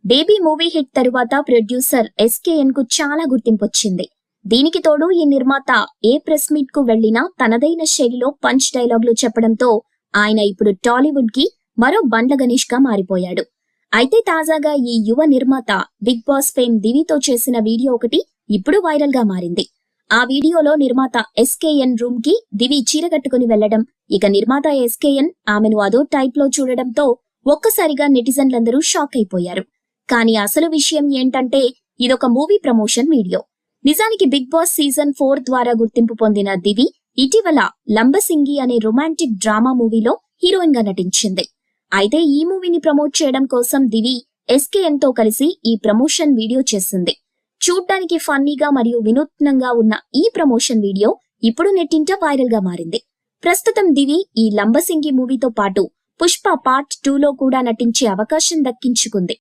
Baby movie hit తరువాత producer SKN కు చాలా గుర్తింపొచ్చింది. దీనికి తోడు ఈ నిర్మాత ఏ ప్రెస్ మీట్ కు వెళ్లినా తనదైన శైలిలో పంచ్ డైలాగులు చెప్పడంతో ఆయన ఇప్పుడు టాలీవుడ్ కి మరో బండ్ల గణేష్ గా మారిపోయాడు. అయితే తాజాగా ఈ యువ నిర్మాత బిగ్ బాస్ ఫేమ్ దివితో చేసిన వీడియో ఒకటి ఇప్పుడు వైరల్ గా మారింది. ఆ వీడియోలో నిర్మాత ఎస్కేఎన్ రూమ్ కి దివి చీర కట్టుకుని వెళ్లడం, ఇక నిర్మాత ఎస్కేఎన్ ఆమెను అదో టైప్ లో చూడడంతో ఒక్కసారిగా నెటిజన్లందరూ షాక్ అయిపోయారు. కానీ అసలు విషయం ఏంటంటే ఇదొక మూవీ ప్రమోషన్ వీడియో. నిజానికి బిగ్ బాస్ సీజన్ 4 ద్వారా గుర్తింపు పొందిన దివి ఇటీవల లంబసింగి అనే రొమాంటిక్ డ్రామా మూవీలో హీరోయిన్ గా నటించింది. అయితే ఈ మూవీని ప్రమోట్ చేయడం కోసం దివి ఎస్కేఎన్ తో కలిసి ఈ ప్రమోషన్ వీడియో చేసింది. చూడ్డానికి ఫన్నీగా మరియు వినూత్నంగా ఉన్న ఈ ప్రమోషన్ వీడియో ఇప్పుడు నెట్టింట వైరల్ గా మారింది. ప్రస్తుతం దివి ఈ లంబసింగి మూవీతో పాటు పుష్ప పార్ట్ 2లో కూడా నటించే అవకాశం దక్కించుకుంది.